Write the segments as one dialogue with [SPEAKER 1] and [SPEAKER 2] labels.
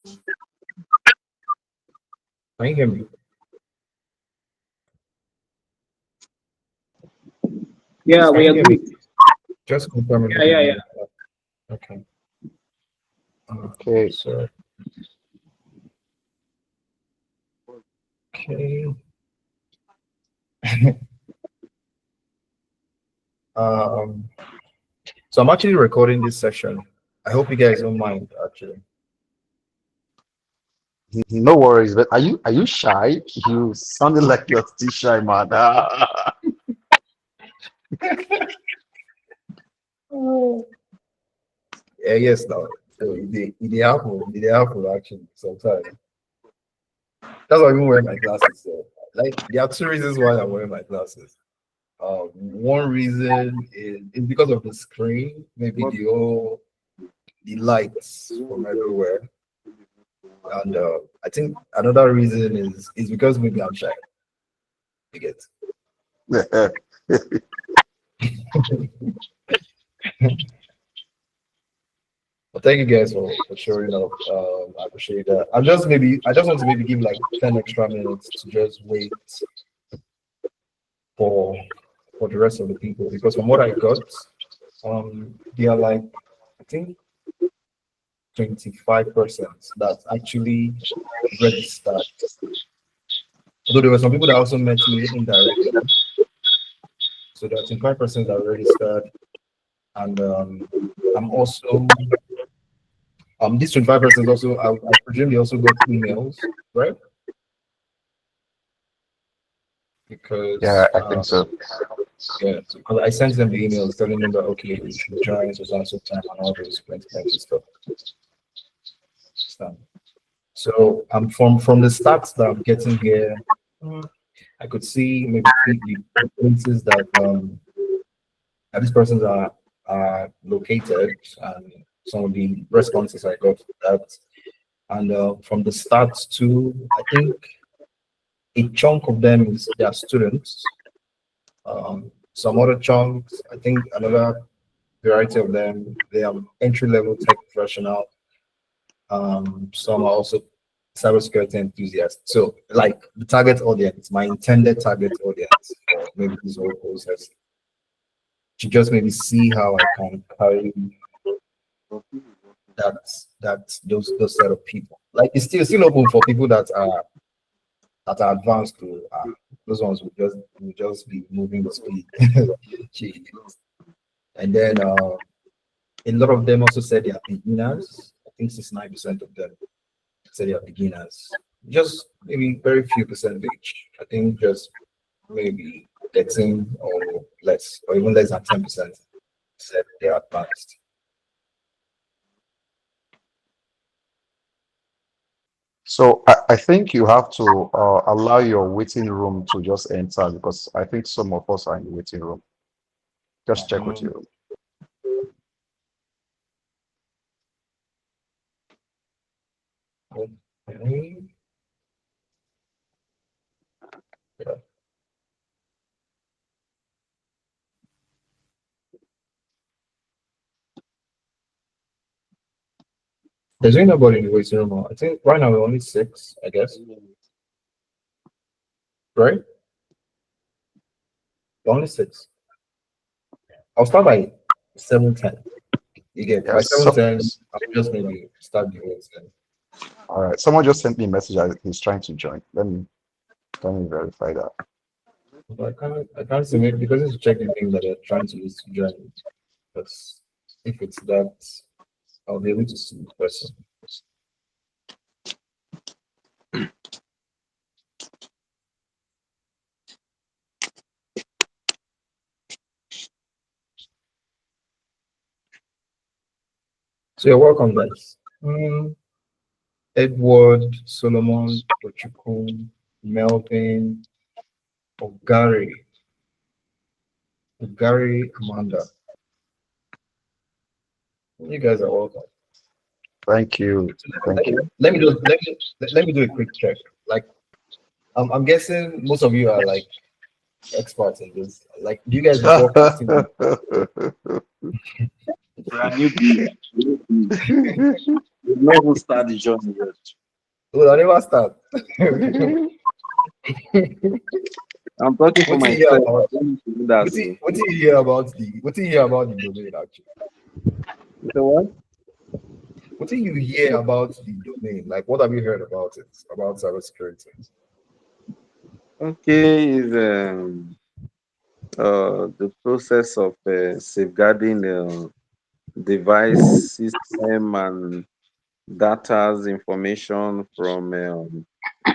[SPEAKER 1] Can you hear me?
[SPEAKER 2] Yeah,
[SPEAKER 1] Can
[SPEAKER 2] we
[SPEAKER 1] you hear me?
[SPEAKER 2] agree.
[SPEAKER 1] Just confirming.
[SPEAKER 2] Yeah, yeah, yeah.
[SPEAKER 1] Okay.
[SPEAKER 3] Okay.
[SPEAKER 1] So, okay. um, so I'm actually recording this session. I hope you guys don't mind, actually.
[SPEAKER 3] No worries, but are you shy? You sounded like you're still shy, man.
[SPEAKER 1] Yeah, yes, no. So they happen actually sometimes. That's why I even wear my glasses. So, like, there are two reasons why I'm wearing my glasses. One reason is because of the screen, maybe the lights from everywhere, and I think another reason is because maybe I'm shy. You get. Well, thank you guys for showing up. I appreciate that. I just want to maybe give like 10 extra minutes to just wait for the rest of the people because from what I got, they are like I think 25% that actually registered. Although there were some people that also met me indirectly. So there are 25% that registered, and I'm also this 25% also I presume they also got emails, right?
[SPEAKER 3] Yeah,
[SPEAKER 1] Because
[SPEAKER 3] I think so.
[SPEAKER 1] yeah, because I sent them the emails telling them that okay, you should join so and so time and all those plenty stuff. So from the stats that I'm getting here, I could see maybe the places that these persons are located and some of the responses I got for that. And from the stats too, I think a chunk of them is they are students. Some other chunks, I think another variety of them, they are entry level tech professional. Some are also cybersecurity enthusiasts. So, like the target audience, my intended target audience for maybe this whole process, to just maybe see how I can carry those set of people. Like it's still open for people that are advanced to those ones will just be moving with speed. Jeez. And then a lot of them also said they are beginners. I think 69% of them said they are beginners. Just maybe very few percentage. I think just maybe 13 or less, or even less than 10% said they are advanced.
[SPEAKER 3] So I think you have to allow your waiting room to just enter because I think some of us are in the waiting room. Just check with you.
[SPEAKER 1] Okay. Yeah. There's really nobody in the waiting room. I think right now we're only six, I guess. Right? We're only six. I'll start by 7:10. You get by
[SPEAKER 3] Yes. So,
[SPEAKER 1] 7:10, I'll just maybe start the waiting.
[SPEAKER 3] all right. Someone just sent me a message that he's trying to join. Let me verify that.
[SPEAKER 1] But I can't see it because it's checking things that they're trying to use to join. But if it's that, I'll be able to see the person. So you're welcome, guys. Edward, Solomon, Ochukwu, Melvin, Ogari, Amanda. You guys are welcome.
[SPEAKER 3] Thank you. Thank you.
[SPEAKER 1] Let me do a quick check. Like I'm guessing most of you are like experts in this. Like, do you guys report 15?
[SPEAKER 2] We are newbies. We've not even started the journey yet.
[SPEAKER 1] Well, I never start.
[SPEAKER 2] I'm talking for
[SPEAKER 1] What do you hear
[SPEAKER 2] myself. I
[SPEAKER 1] about?
[SPEAKER 2] don't need to do that. So.
[SPEAKER 1] What do you hear about the? What do you hear about the domain actually?
[SPEAKER 2] So what?
[SPEAKER 1] What do you hear about the domain? Like, what have you heard about it? About cybersecurity?
[SPEAKER 2] Okay, is the process of safeguarding device system and data's information from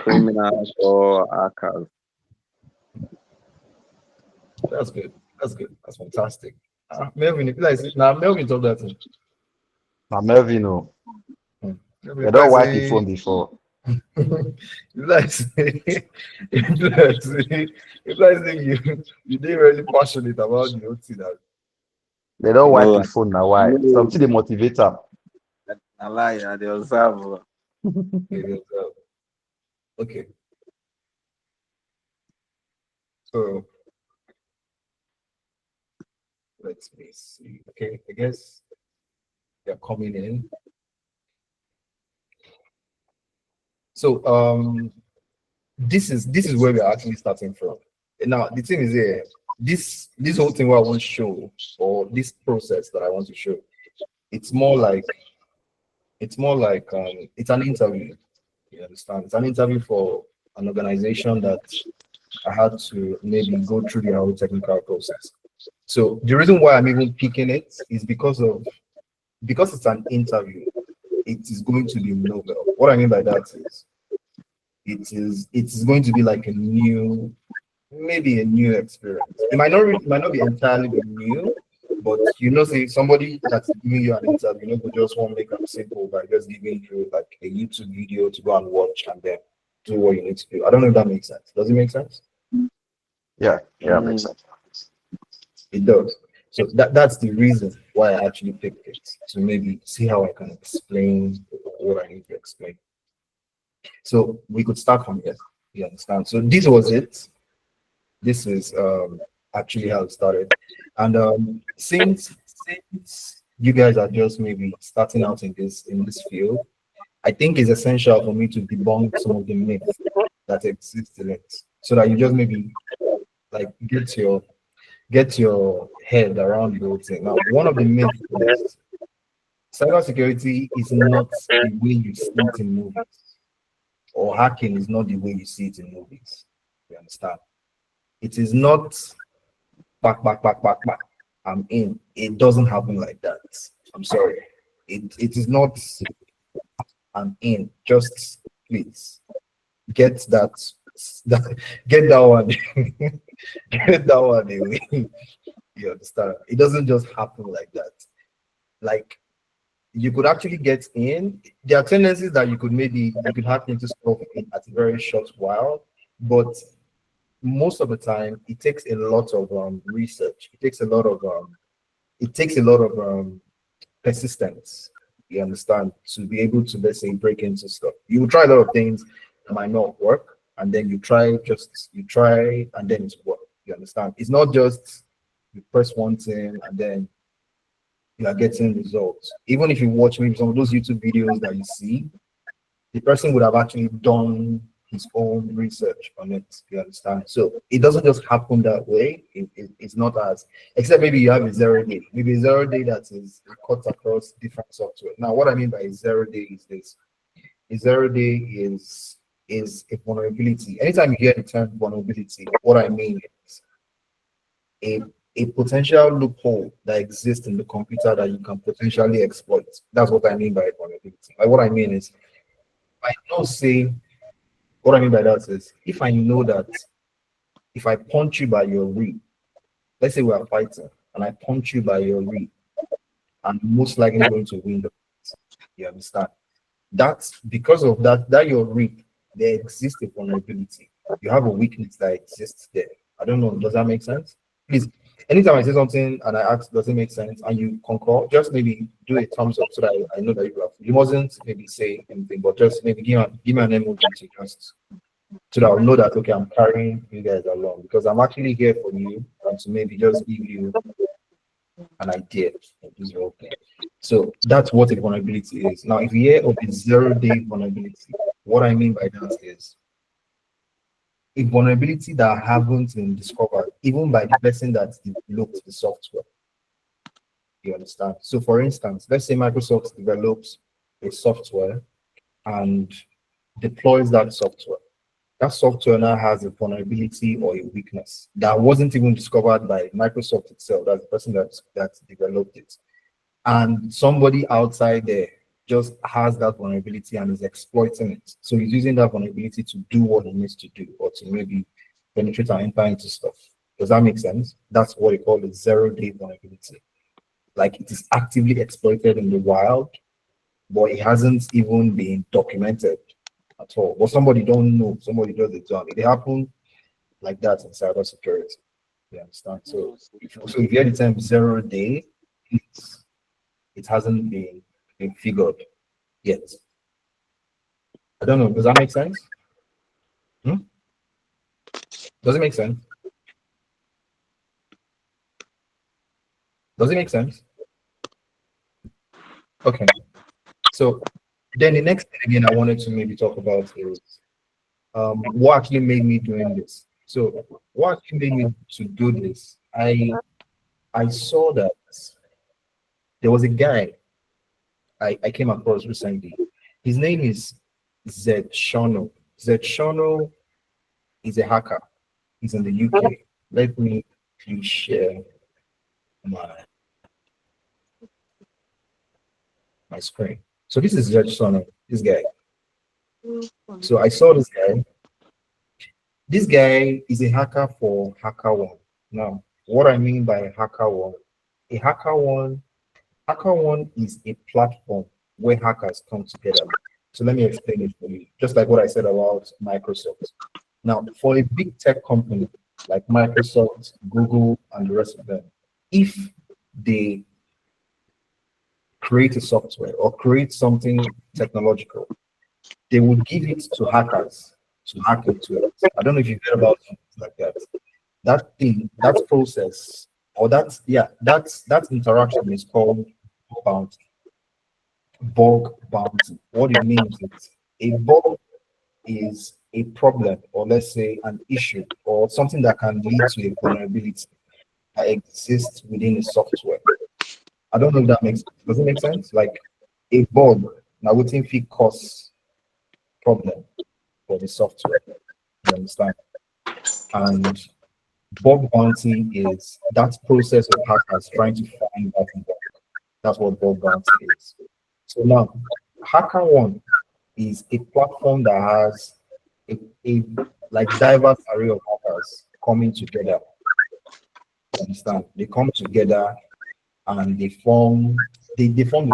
[SPEAKER 2] criminals or hackers.
[SPEAKER 1] That's good. That's good. That's fantastic. Melvin, if you like, now Melvin told that thing.
[SPEAKER 3] Now, Melvin, oh,
[SPEAKER 1] Melvin,
[SPEAKER 3] they
[SPEAKER 1] if I
[SPEAKER 3] don't wipe the
[SPEAKER 1] say,
[SPEAKER 3] phone before.
[SPEAKER 1] if like say, if like say you did really passionate about the whole thing that
[SPEAKER 3] They don't wipe
[SPEAKER 2] No,
[SPEAKER 3] the phone now. Why?
[SPEAKER 2] no,
[SPEAKER 3] Something they motivate them.
[SPEAKER 2] I lie. I dey observe.
[SPEAKER 1] it is, okay. So let me see. Okay, I guess they're coming in. So this is where we're actually starting from. Now the thing is here, this whole thing what I want to show, or this process that I want to show, it's more like it's an interview. You understand? It's an interview for an organization that I had to maybe go through the whole technical process. So the reason why I'm even picking it is because it's an interview, it is going to be novel. What I mean by that is it's going to be like a new, maybe a new experience. It might not be entirely be new, but say somebody that's giving you an interview, could just want to make it simple by just giving you like a YouTube video to go and watch and then do what you need to do. I don't know if that makes sense. Does it make sense?
[SPEAKER 3] Yeah, yeah, makes
[SPEAKER 2] Mm.
[SPEAKER 3] sense.
[SPEAKER 1] It does. So that's the reason why I actually picked it, to maybe see how I can explain what I need to explain. So we could start from here. You understand? So this was it. This is actually how it started. And since you guys are just maybe starting out in this field, I think it's essential for me to debunk some of the myths that exist in it, so that you just maybe like get your head around the whole thing. Now, one of the myths is cybersecurity is not the way you see it in movies, or hacking is not the way you see it in movies. You understand? It is not back, back, back, back, back. I'm in. It doesn't happen like that. I'm sorry. It is not. I'm in. Just please get that get that one. Get that one away. You understand? It doesn't just happen like that. Like, you could actually get in. There are tendencies that you could hack into stuff at a very short while, but most of the time it takes a lot of research. It takes a lot of persistence. You understand, to be able to, let's say, break into stuff. You will try a lot of things that might not work, and then you try and then it's work. You understand? It's not just you press one thing and then you are getting results. Even if you watch maybe some of those YouTube videos that you see, the person would have actually done his own research on it. You understand? So it doesn't just happen that way. It's not as, except maybe you have a 0 day, maybe a 0 day that is cut across different software. Now, what I mean by a 0 day is this: a 0 day is a vulnerability. Anytime you hear the term vulnerability, what I mean is a a potential loophole that exists in the computer that you can potentially exploit. That's what I mean by vulnerability. Like, what I mean is, I know say what I mean by that is, if I know that if I punch you by your rib, let's say we are fighting and I punch you by your rib, I'm most likely going to win the fight. You understand? That's because of that your rib, there exists a vulnerability. You have a weakness that exists there. I don't know. Does that make sense? Please, anytime I say something and I ask, does it make sense? And you concur, just maybe do a thumbs up so that I know that you have. You mustn't maybe say anything, but just maybe give me an emoji to just so that I'll know that, okay, I'm carrying you guys along, because I'm actually here for you and to maybe just give you an idea of this whole thing. So that's what a vulnerability is. Now, if you hear of a zero-day vulnerability, what I mean by that is a vulnerability that haven't been discovered even by the person that developed the software. You understand? So for instance, let's say Microsoft develops a software and deploys that software. That software now has a vulnerability or a weakness that wasn't even discovered by Microsoft itself. That's the person that developed it. And somebody outside there just has that vulnerability and is exploiting it. So he's using that vulnerability to do what he needs to do, or to maybe penetrate and enter into stuff. Does that make sense? That's what we call a zero-day vulnerability. Like, it is actively exploited in the wild, but it hasn't even been documented at all. But somebody don't know, somebody does it done. It happened like that in cybersecurity. You understand? So if you hear the term 0 day, it hasn't been figured yet. I don't know. Does that make sense? Does it make sense? Does it make sense? Okay. So then the next thing again I wanted to maybe talk about is what actually made me doing this. So what actually made me to do this? I saw that there was a guy I came across recently. His name is Zed Shono. Zed Shono is a hacker. He's in the UK. Let me please share my screen. So this is Zed Shono, this guy. So I saw this guy. This guy is a hacker for HackerOne. Now, what I mean by HackerOne, HackerOne is a platform where hackers come together. So let me explain it for you, just like what I said about Microsoft. Now, for a big tech company like Microsoft, Google, and the rest of them, if they create a software or create something technological, they would give it to hackers to hack into it. I don't know if you've heard about something like that. That thing, that process, or that interaction is called bug bounty. Bug bounty. What it means is a bug is a problem, or let's say an issue, or something that can lead to a vulnerability that exists within a software. I don't know if that makes sense. Does it make sense? Like a bug, now we think it cause problem for the software. You understand? And bug bounty is that process of hackers trying to find that bug. That's what bug bounty is. So now, HackerOne is a platform that has a like diverse array of hackers coming together. You understand? They come together and they form the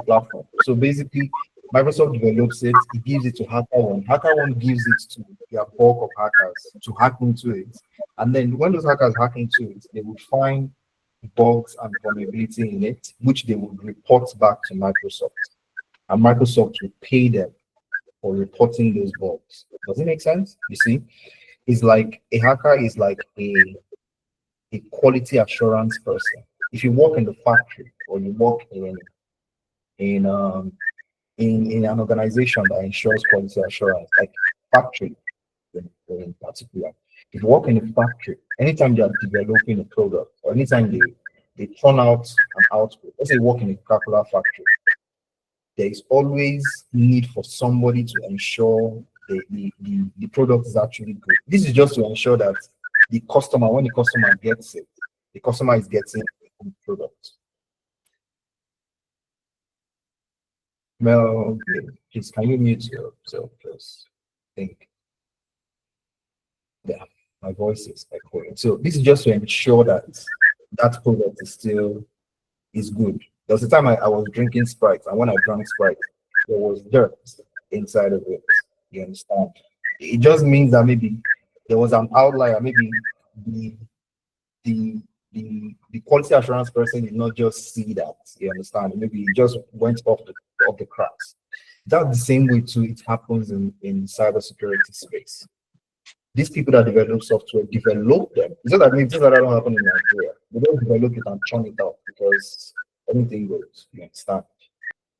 [SPEAKER 1] platform. So basically, Microsoft develops it, it gives it to HackerOne. HackerOne gives it to their bulk of hackers to hack into it. And then when those hackers hack into it, they will find bugs and vulnerability in it, which they will report back to Microsoft. And Microsoft will pay them for reporting those bugs. Does it make sense? You see, it's like a hacker is like a quality assurance person. If you work in the factory or you work in an organization that ensures quality assurance, like factory in particular, if you work in a factory, anytime they are developing a product or anytime they turn out an output, let's say you work in a Coca-Cola factory, there is always need for somebody to ensure the product is actually good. This is just to ensure that the customer, when the customer gets it, the customer is getting a good product. Well, please, can you mute yourself first? I think, yeah, my voice is echoing. So this is just to ensure that that product is good. There was a time I was drinking Sprite, and when I drank Sprite, there was dirt inside of it. You understand? It just means that maybe there was an outlier. Maybe the the quality assurance person did not just see that. You understand? Maybe it just went off the cracks. That's the same way too. It happens in cybersecurity space. These people that develop software develop them. It's not that that don't happen in Nigeria. they don't develop it and churn it out because anything goes. You understand?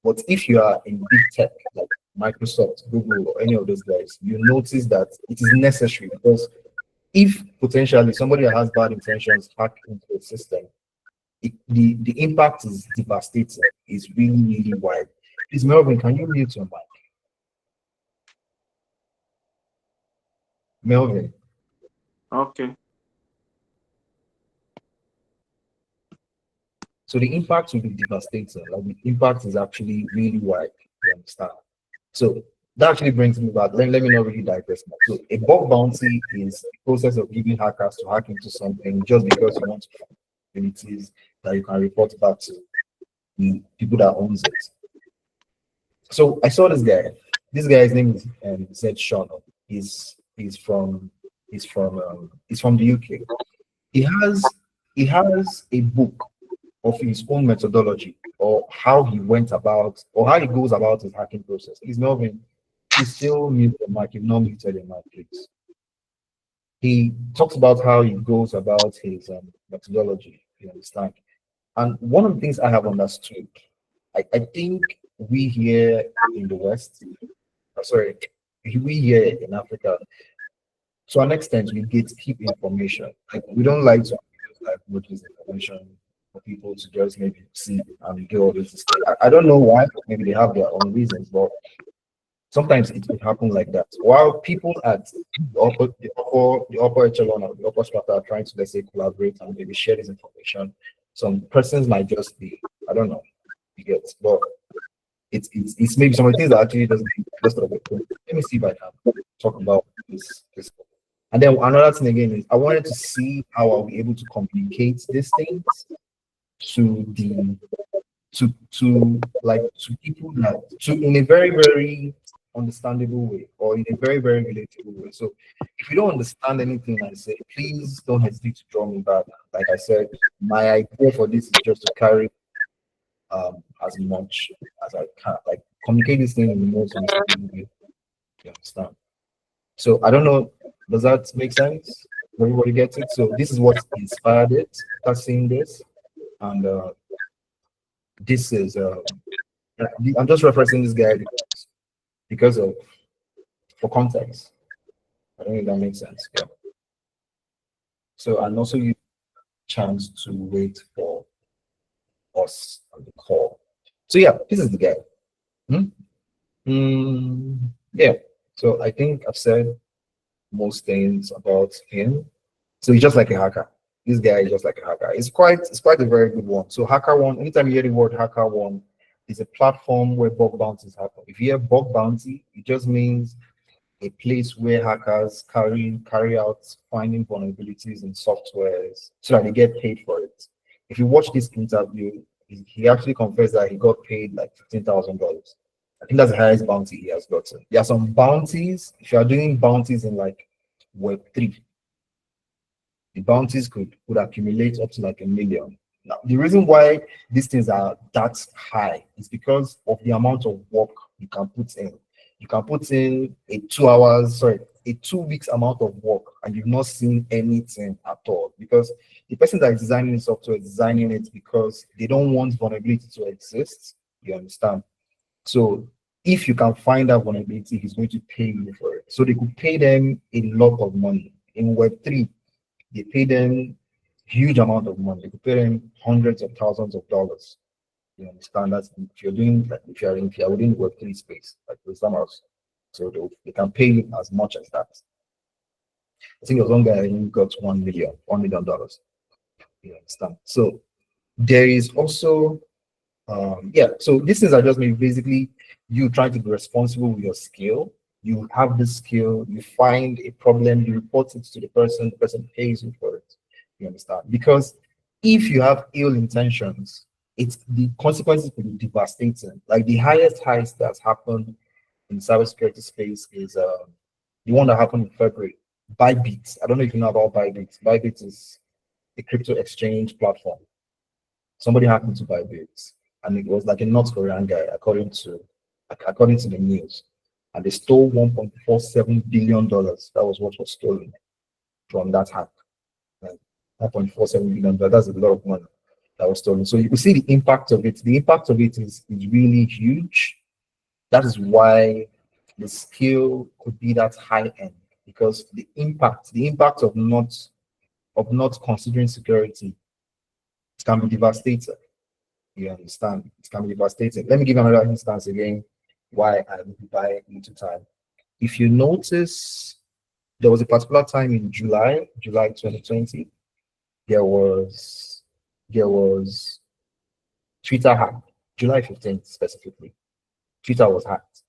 [SPEAKER 1] But if you are in big tech like Microsoft, Google, or any of those guys, you notice that it is necessary because if potentially somebody that has bad intentions hack into the system, the impact is devastating. It's really, really wide. Please, Melvin, can you mute your mic? Melvin.
[SPEAKER 2] Okay.
[SPEAKER 1] So the impact will be devastating. Like the impact is actually really wide. You understand? So that actually brings me back. Let me not really digress more. So a bug bounty is the process of giving hackers to hack into something just because you want to find abilities that you can report back to the people that owns it. So I saw this guy. This guy's name is Zed Sean. He's from the UK. He has a book of his own methodology or how he went about or how he goes about his hacking process. He's Melvin. He's still mute the mic. You've not muted your mic, please. He talks about how he goes about his methodology. You understand? And one of the things I have understood, I think we here in the West, sorry, we here in Africa, to an extent, we gatekeep information. Like we don't like to like produce information for people to just maybe see and do all this stuff. I don't know why. Maybe they have their own reasons, but sometimes it will happen like that. While people at the upper echelon or the upper strata are trying to, let's say, collaborate and maybe share this information, some persons might just be, I don't know, you get, but it's maybe some of the things that actually doesn't just let me see if I can talk about this. And then another thing again is I wanted to see how I'll be able to communicate these things to the to people that to in a very, very understandable way or in a very, very relatable way. So if you don't understand anything I say, please don't hesitate to draw me back. Like I said, my idea for this is just to carry as much as I can, like communicate this thing in the most understandable way. You understand? So I don't know, does that make sense? Everybody gets it? So this is what inspired it, after seeing this. And this is I'm just referencing this guy because of for context. I don't know if that makes sense. Yeah. So and also you chance to wait for us on the call. So yeah, this is the guy. Yeah. So I think I've said most things about him. So he's just like a hacker. This guy is just like a hacker. It's quite a very good one. So HackerOne, anytime you hear the word HackerOne, is a platform where bug bounties happen. If you hear bug bounty, it just means a place where hackers carry out finding vulnerabilities in softwares so that they get paid for it. If you watch this interview, he actually confessed that he got paid like $15,000. I think that's the highest bounty he has gotten. There are some bounties. If you are doing bounties in like Web3, the bounties could accumulate up to like 1 million. Now, the reason why these things are that high is because of the amount of work you can put in. You can put in a 2 weeks amount of work, and you've not seen anything at all because the person that is designing the software is designing it because they don't want vulnerability to exist. You understand? So if you can find that vulnerability, he's going to pay you for it. So they could pay them a lot of money. In Web3, they pay them huge amount of money. They could pay them hundreds of thousands of dollars. You understand? That's if you're doing like if you're within the Web3 space, like with Summers. So they can pay you as much as that. I think there was one guy who got $1 million. You understand? So there is also so these things are just maybe basically you trying to be responsible with your skill. You have the skill, you find a problem, you report it to the person pays you for it. You understand? Because if you have ill intentions, it's the consequences could be devastating. Like the highest heist that's happened in cybersecurity space is the one that happened in February. Bybit. I don't know if you know about Bybit. Bybit is a crypto exchange platform. Somebody hacked into Bybit, and it was like a North Korean guy, according to the news. And they stole $1.47 billion. That was what was stolen from that hack. Right? $1.47 billion. That's a lot of money that was stolen. So you can see the impact of it. The impact of it is really huge. That is why the skill could be that high end, because the impact of not considering security, it can be devastating. You understand? It can be devastating. Let me give another instance again why I would buy into time. If you notice, there was a particular time in July 2020, there was Twitter hacked, July 15th specifically. Twitter was hacked.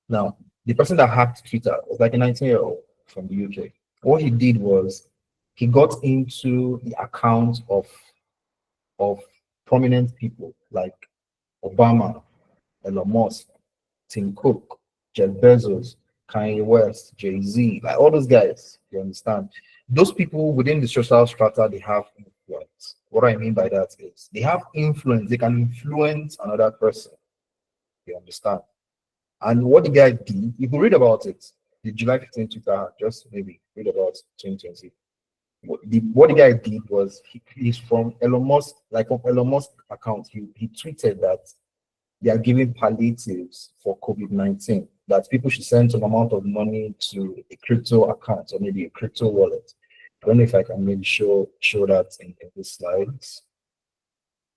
[SPEAKER 1] Now, the person that hacked Twitter was like a 19-year-old from the UK. What he did was he got into the accounts of prominent people like Obama, Elon Musk, Tim Cook, Jeff Bezos, Kanye West, Jay-Z, like all those guys, you understand? Those people within the social strata, they have influence. What I mean by that is they have influence, they can influence another person, you understand? And what the guy did, you can read about it, the July 15th Twitter, just maybe read about 2020. What the guy did was he's from Elon Musk, like from Elon Musk account, he tweeted that they are giving palliatives for COVID-19, that people should send some amount of money to a crypto account or maybe a crypto wallet. I don't know if I can maybe show that in the slides.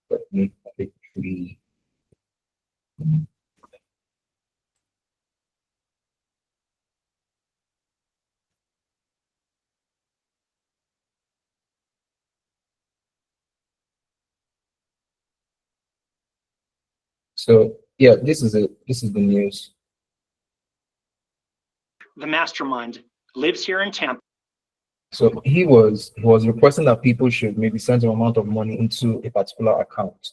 [SPEAKER 1] Let me quickly. So yeah, this is the news.
[SPEAKER 4] The mastermind lives here in Tampa.
[SPEAKER 1] So he was requesting that people should maybe send some amount of money into a particular account.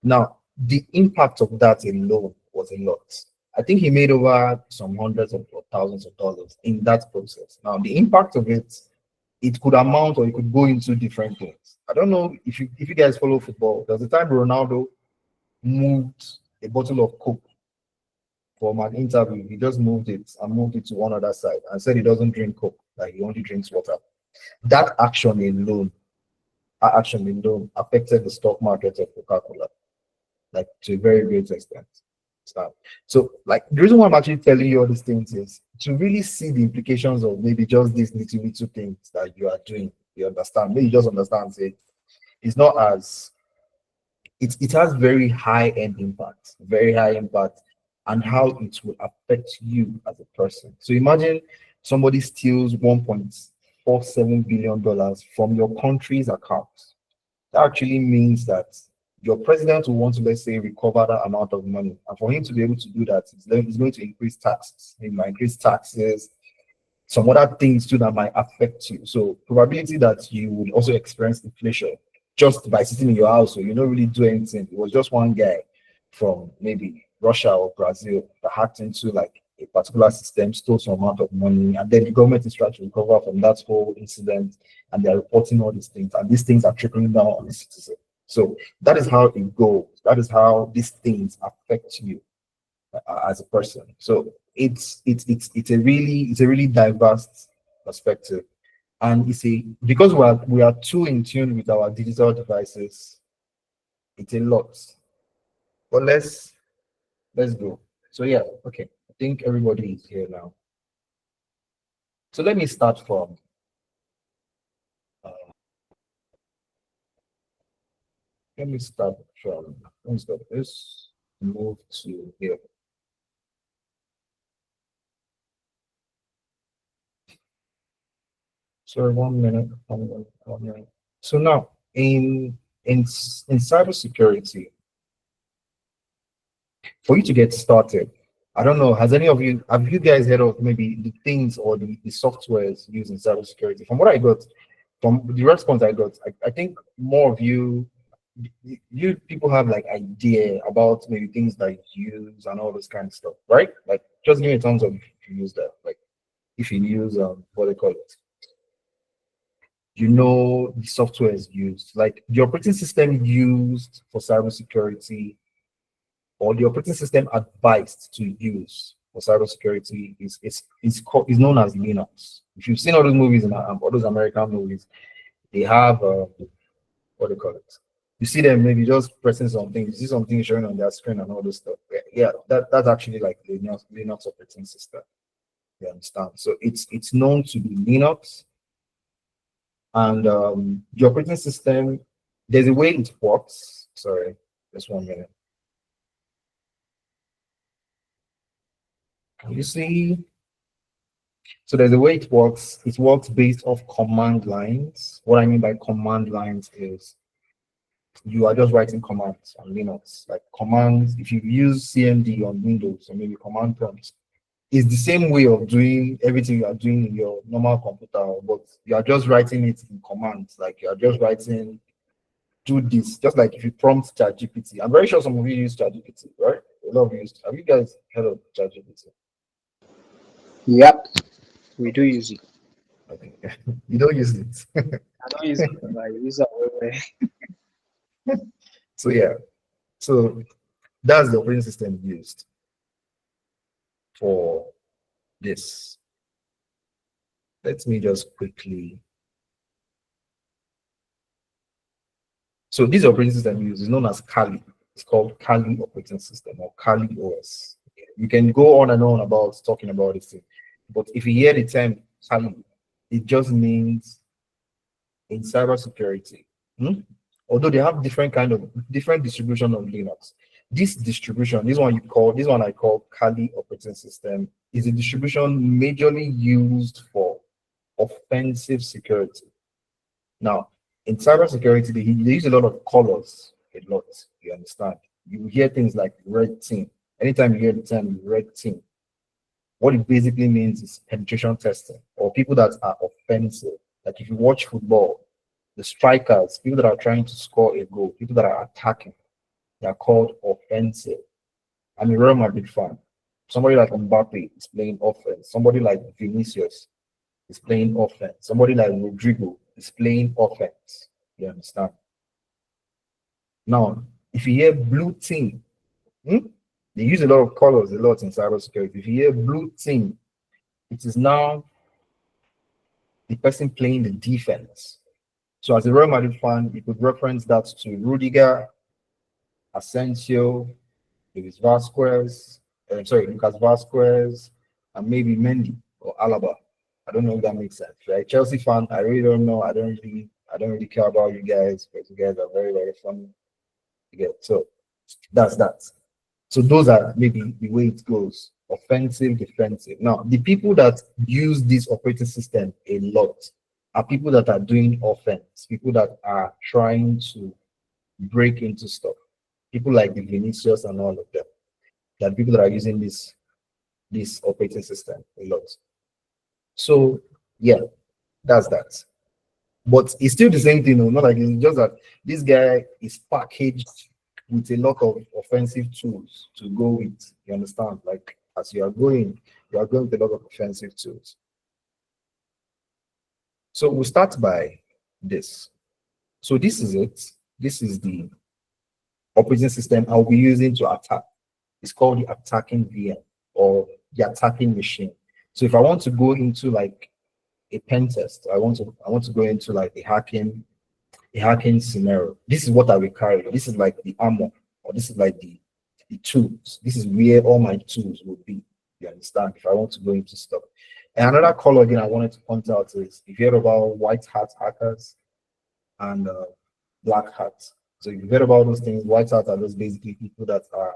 [SPEAKER 1] Now, the impact of that alone was a lot. I think he made over some hundreds of thousands of dollars in that process. Now, the impact of it could amount or it could go into different things. I don't know if you guys follow football. There's a time Ronaldo moved a bottle of Coke from an interview. He just moved it to one other side and said he doesn't drink Coke, like he only drinks water. That action alone affected the stock market of Coca-Cola, like to a very great extent. So, like, the reason why I'm actually telling you all these things is to really see the implications of maybe just these little things that you are doing. You understand? Maybe you just understand. Say, it's not as it has very high end impact, and how it will affect you as a person. So imagine somebody steals $1.47 billion from your country's account. That actually means that your president will want to, let's say, recover that amount of money. And for him to be able to do that, he's going to increase taxes. He might increase taxes, some other things too that might affect you. So probability that you would also experience inflation just by sitting in your house, so you don't really do anything. It was just one guy from maybe Russia or Brazil that hacked into like a particular system, stole some amount of money, and then the government is trying to recover from that whole incident, and they're reporting all these things, and these things are trickling down on the citizen. So that is how it goes. That is how these things affect you as a person. So it's a really diverse perspective, and because we are too in tune with our digital devices. It's a lot, but let's go. So yeah, okay. I think everybody is here now. So let me start from. Let me start this. Move to here. Sorry, 1 minute. 1 minute. So now in cybersecurity, for you to get started, I don't know, have you guys heard of maybe the things or the softwares used in cybersecurity? From what I got, from the response I got, I think more of you people have like idea about maybe things like use and all this kind of stuff, right? Like, just give me a thumbs up if you use that. Like, if you use what they call it, the software is used, like the operating system used for cybersecurity, or the operating system advised to use for cybersecurity is known as Linux. If you've seen all those movies and all those American movies, They have what do you call it? You see them maybe just pressing something, you see something showing on their screen and all this stuff. Yeah, that's actually like the Linux operating system. You understand? So it's known to be Linux, and the operating system. There's a way it works. Sorry, just 1 minute. You see, so there's a way it works. It works based off command lines. What I mean by command lines is you are just writing commands on Linux, like commands. If you use CMD on Windows or maybe command prompts, it's the same way of doing everything you are doing in your normal computer, but you are just writing it in commands. Like you are just writing, do this, just like if you prompt ChatGPT. I'm very sure some of you use ChatGPT, right? A lot of you use. Have you guys heard of ChatGPT?
[SPEAKER 5] Yep, we do use it.
[SPEAKER 1] Okay, you don't use it.
[SPEAKER 5] I don't use it, but I use it.
[SPEAKER 1] So yeah, so that's the operating system used for this. Let me just quickly. So this operating system used is known as Kali. It's called Kali operating system or Kali OS. You can go on and on about talking about this thing, but if you hear the term Kali, it just means in cybersecurity. Although they have different distribution of Linux. This distribution, this one I call Kali operating system, is a distribution majorly used for offensive security. Now, in cybersecurity, they use a lot of colors, a lot. You understand? You hear things like red team. Anytime you hear the term red team, what it basically means is penetration testing or people that are offensive. Like if you watch football, the strikers, people that are trying to score a goal, people that are attacking, they are called offensive. I'm a Real Madrid fan. Somebody like Mbappe is playing offense. Somebody like Vinicius is playing offense. Somebody like Rodrigo is playing offense. You understand? Now, if you hear blue team, they use a lot of colors, a lot in cybersecurity. If you hear blue team, it is now the person playing the defense. So as a Real Madrid fan, you could reference that to Rudiger, Asensio, Lucas Vasquez, Lucas Vasquez, and maybe Mendy or Alaba. I don't know if that makes sense, right? Chelsea fan, I really don't know. I don't really care about you guys, because you guys are very, very funny. So that's that. So those are maybe the way it goes. Offensive, defensive. Now, the people that use this operating system a lot are people that are doing offense, people that are trying to break into stuff. People like the Vinicius and all of them. There are people that are using this operating system a lot. So yeah, that's that. But it's still the same thing, not like it's just that this guy is packaged with a lot of offensive tools to go with. You understand? Like as you are going with a lot of offensive tools. So we'll start by this. So this is it. This is the operating system I'll be using to attack. It's called the attacking VM or the attacking machine. So if I want to go into like a pen test, I want to go into like a hacking scenario. This is what I will carry. This is like the armor, or this is like the tools. This is where all my tools will be. You understand? If I want to go into stuff. And another color again I wanted to point out is if you heard about white hat hackers and black hats. So if you heard about those things, white hats are those basically people that are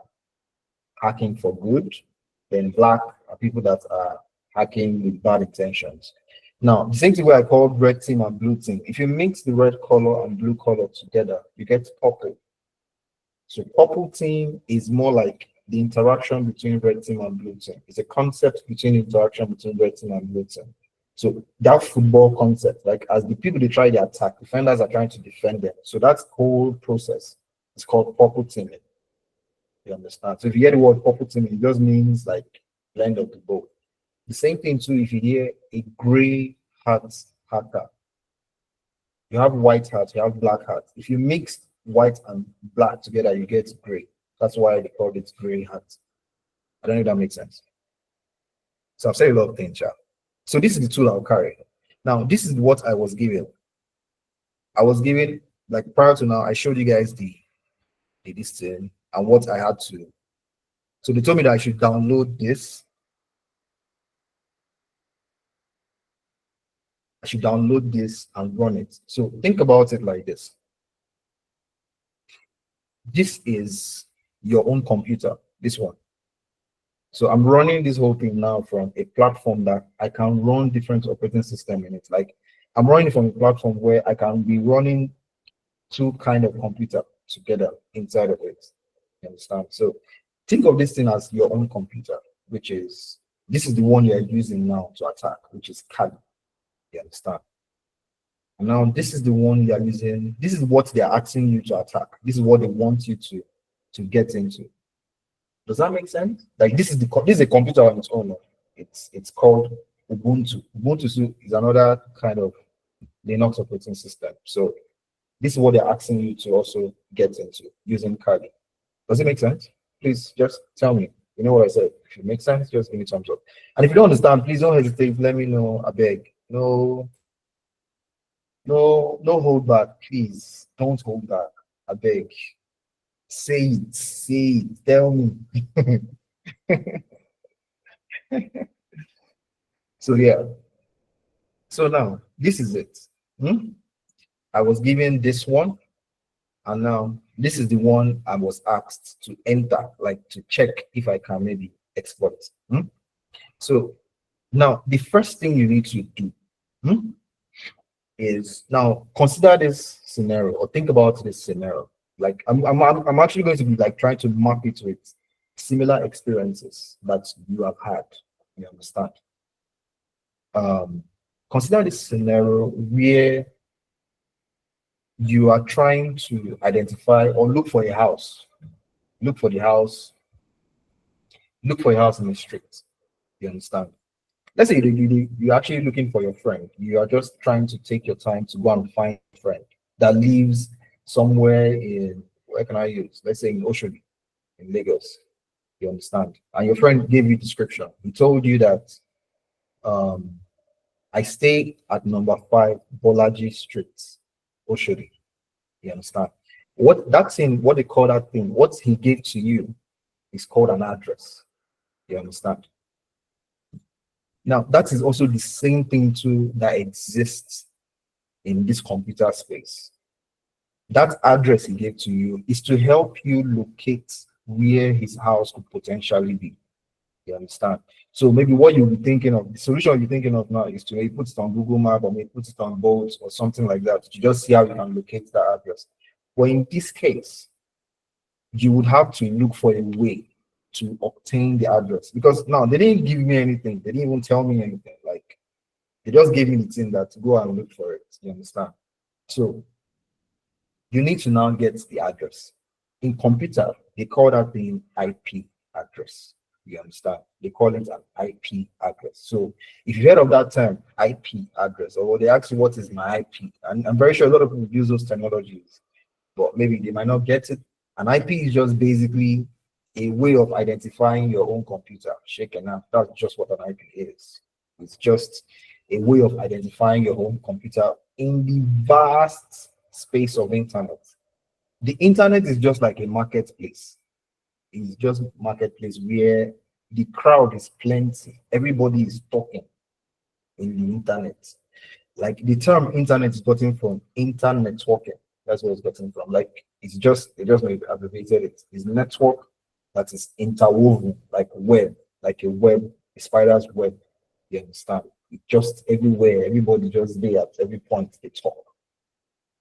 [SPEAKER 1] hacking for good. Then black are people that are hacking with bad intentions. Now, the same thing where I called red team and blue team. If you mix the red color and blue color together, you get purple. So purple team is more like the interaction between red team and blue team. It's a concept between interaction between red team and blue team. So that football concept, like as the people they try to attack, defenders are trying to defend them. So that whole process is called purple teaming. You understand? So if you hear the word purple teaming, it just means like blend of the both. The same thing too, if you hear a gray hat hacker, you have white hat, you have black hat. If you mix white and black together, you get gray. That's why they call it gray hat. I don't know if that makes sense. So I've said a lot of things, yeah. So this is the tool I'll carry. Now, this is what I was given. I was given, like prior to now, I showed you guys the this thing and what I had to. So they told me that I should download this. I should download this and run it. So think about it like this. This is your own computer, this one. So I'm running this whole thing now from a platform that I can run different operating system in it. Like I'm running it from a platform where I can be running two kind of computer together inside of it. You understand? So think of this thing as your own computer, which is this is the one you're using now to attack, which is Kali. You understand? And now this is the one you're using. This is what they're asking you to attack. This is what they want you to get into. Does that make sense? Like this is a computer on its own. It's called Ubuntu. Ubuntu is another kind of Linux operating system. So this is what they're asking you to also get into using Kali. Does it make sense? Please just tell me. You know what I said. If it makes sense, just give me thumbs up. And if you don't understand, please don't hesitate. Let me know. I beg. No hold back. Please don't hold back. I beg. Say it. Tell me. So yeah. So now this is it. I was given this one, and now this is the one I was asked to enter, like to check if I can maybe export. So now the first thing you need to do is now consider this scenario or think about this scenario. Like I'm actually going to be like trying to map it with similar experiences that you have had. You understand? Consider this scenario where you are trying to identify or look for a house. Look for the house. Look for a house in the street. You understand? Let's say you're actually looking for your friend. You are just trying to take your time to go and find a friend that lives somewhere in, where can I use? Let's say in Oshodi, in Lagos. You understand? And your friend gave you description. He told you that I stay at number 5 Bolaji Street, Oshodi. You understand? What they call that thing, what he gave to you is called an address. You understand? Now, that is also the same thing too that exists in this computer space. That address he gave to you is to help you locate where his house could potentially be. You understand? So maybe what you'll be thinking of, the solution you're thinking of now is to maybe put it on Google Map or maybe put it on Bolt or something like that to just see how you can locate that address. But in this case, you would have to look for a way to obtain the address, because now they didn't give me anything. They didn't even tell me anything. Like they just gave me the thing that to go and look for it. You understand? So you need to now get the address. In computer, they call that thing IP address. You understand? They call it an IP address. So if you heard of that term, IP address, or they ask you what is my IP, and I'm very sure a lot of people use those technologies, but maybe they might not get it. An IP is just basically a way of identifying your own computer. Shaken up. That's just what an IP is. It's just a way of identifying your own computer in the vast space of internet. The internet is just like a marketplace. It's just marketplace where the crowd is plenty. Everybody is talking in the internet. Like the term internet is gotten from internet networking. That's where it's gotten from. Like they just maybe abbreviated it. It's network that is interwoven, like web, like a web, a spider's web. You understand? It's just everywhere. Everybody just there at every point they talk.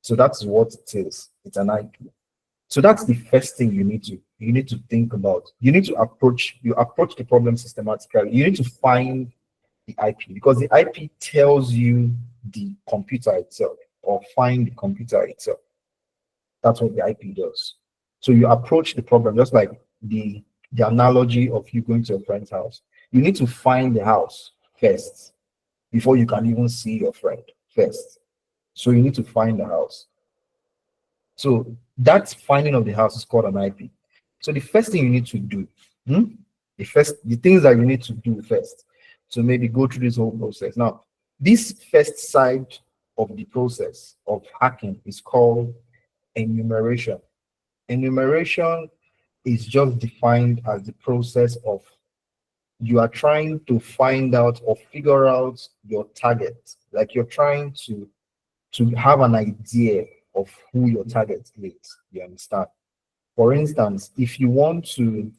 [SPEAKER 1] So that's what it is. It's an IP. So that's the first thing you need to think about. You need to approach the problem systematically. You need to find the IP, because the IP tells you the computer itself, or find the computer itself. That's what the IP does. So you approach the problem just like the analogy of you going to a friend's house. You need to find the house first before you can even see your friend first. So you need to find the house. So that finding of the house is called an IP. So the first thing you need to do, the things that you need to do first, so maybe go through this whole process. Now, this first side of the process of hacking is called enumeration. Enumeration is just defined as the process of you are trying to find out or figure out your target. Like you're trying to have an idea of who your target is. You understand? For instance, if you want to,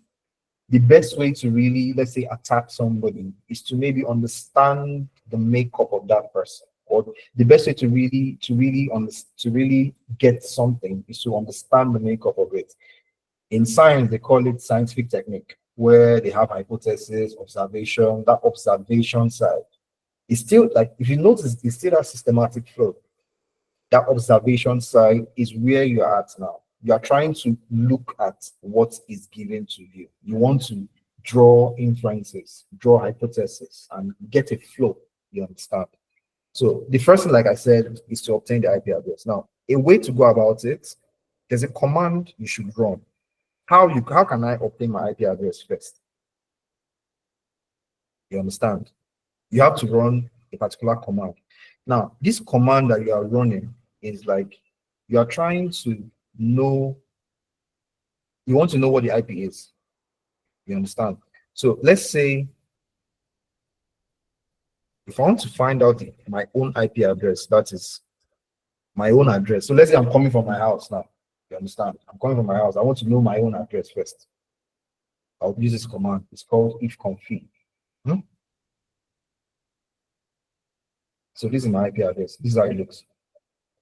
[SPEAKER 1] the best way to really, let's say, attack somebody is to maybe understand the makeup of that person. Or the best way to really get something is to understand the makeup of it. In science, they call it scientific technique, where they have hypothesis, observation. That observation side is still like, if you notice, it's still a systematic flow. That observation side is where you're at now. You are trying to look at what is given to you. You want to draw inferences, draw hypotheses, and get a flow. You understand? So the first thing, like I said, is to obtain the IP address. Now, a way to go about it, there's a command you should run. How can I obtain my IP address first? You understand? You have to run a particular command. Now, this command that you are running is like you are trying to know, you want to know what the IP is. You understand? So let's say if I want to find out my own IP address, that is my own address. So let's say I'm coming from my house now. You understand? I'm coming from my house. I want to know my own address first. I'll use this command. It's called ifconfig. So this is my IP address. This is how it looks.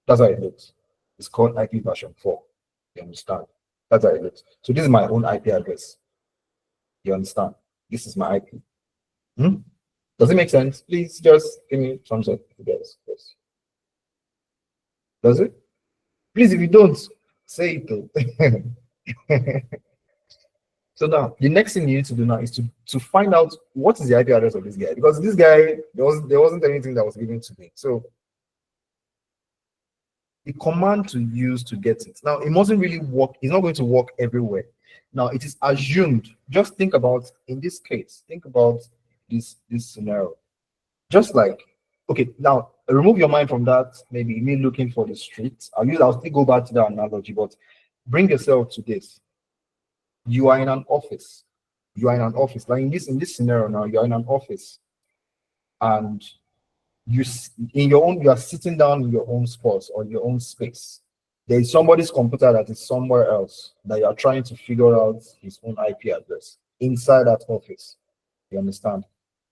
[SPEAKER 1] That's how it looks. It's called IP version 4. You understand? That's how it looks. So this is my own IP address. You understand? This is my IP. Does it make sense? Please just give me thumbs up if it does. Yes. Does it? Please, if you don't, say it though. So now the next thing you need to do now is to find out what is the IP address of this guy, because this guy, there wasn't anything that was given to me. So the command to use to get it. Now, it mustn't really work. It's not going to work everywhere. Now, it is assumed. Just think about, in this case, think about this scenario. Just like, okay, now remove your mind from that, maybe me looking for the street. I'll still go back to that analogy, but bring yourself to this. You are in an office. You are in an office. Like in this scenario now, you are in an office, and you are sitting down in your own spot or your own space. There is somebody's computer that is somewhere else that you are trying to figure out his own IP address inside that office. You understand?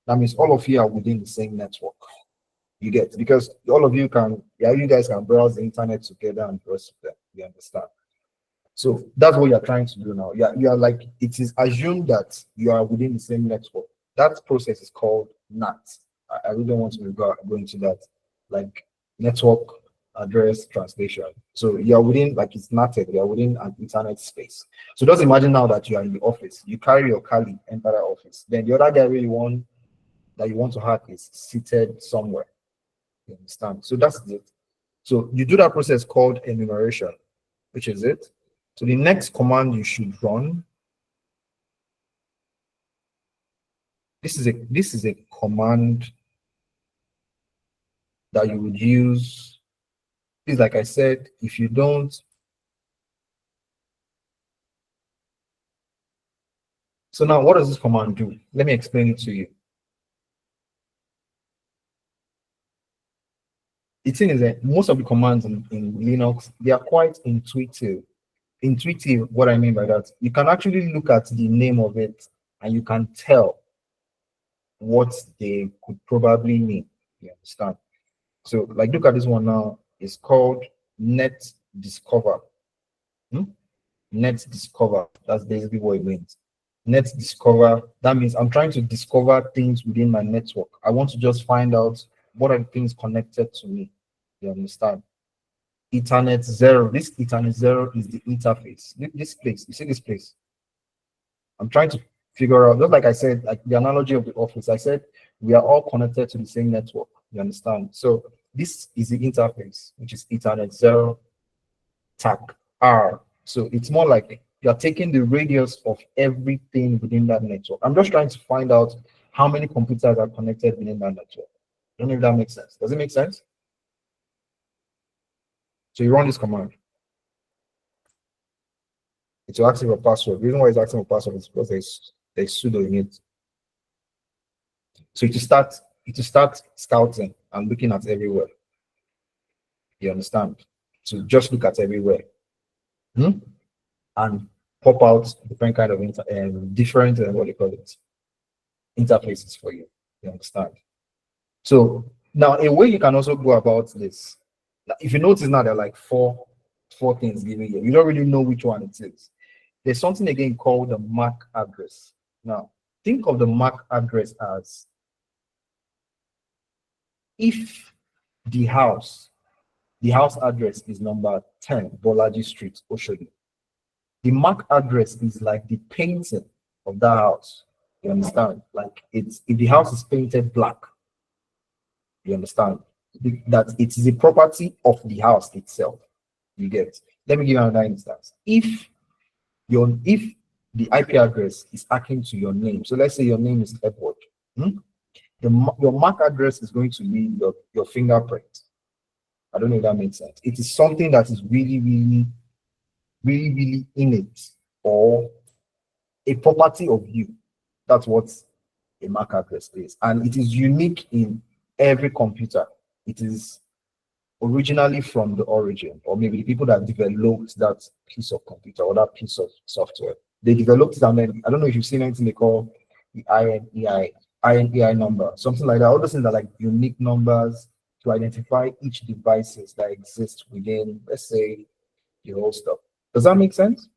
[SPEAKER 1] That means all of you are within the same network. You get, because all of you guys can browse the internet together and the rest of them. You understand? So that's what you're trying to do now. You are like, it is assumed that you are within the same network. That process is called NAT. I really don't want to go into that, like network address translation. So you are within, like it's NATed, you are within an internet space. So just imagine now that you are in the office, you carry your Kali, enter that office. Then the other guy that you want to hack is seated somewhere. You understand? So that's it. So you do that process called enumeration, which is it. So the next command you should run, this is a command that you would use. Please, like I said, if you don't, so now what does this command do? Let me explain it to you. The thing is that most of the commands in Linux, they are quite intuitive. Intuitive, what I mean by that, you can actually look at the name of it and you can tell what they could probably mean. You understand? So, like, look at this one now. It's called Net Discover. Net Discover. That's basically what it means. Net Discover. That means I'm trying to discover things within my network. I want to just find out what are the things connected to me. You understand? Ethernet 0. This Ethernet 0 is the interface. This place. You see this place? I'm trying to figure out, just like I said, like the analogy of the office, I said we are all connected to the same network. You understand? So this is the interface, which is Ethernet 0 TAC R. So it's more like you're taking the radius of everything within that network. I'm just trying to find out how many computers are connected within that network. I don't know if that makes sense. Does it make sense? So you run this command. It will ask you for password. The reason why it's asking for password is because there's sudo in it. So it will start scouting and looking at everywhere. You understand? So just look at everywhere. And pop out different kind of different what do you call it, interfaces for you. You understand? So now a way you can also go about this. If you notice now there are like four things given here. You don't really know which one it is. There's something again called the MAC address. Now think of the MAC address as if the house address is number 10 Bolaji Street, Oshodi. The MAC address is like the painting of that house. You understand? Like it's if the house is painted black, you understand that it is a property of the house itself. You get. Let me give you another instance. If the IP address is akin to your name, so let's say your name is Edward, your MAC address is going to be your fingerprint. I don't know if that makes sense. It is something that is really, really, really, really innate or a property of you. That's what a MAC address is. And it is unique in every computer. It is originally from the origin, or maybe the people that developed that piece of computer or that piece of software. They developed it, and then I don't know if you've seen anything they call the INEI number, something like that. All those things are like unique numbers to identify each devices that exist within, let's say, the whole stuff. Does that make sense?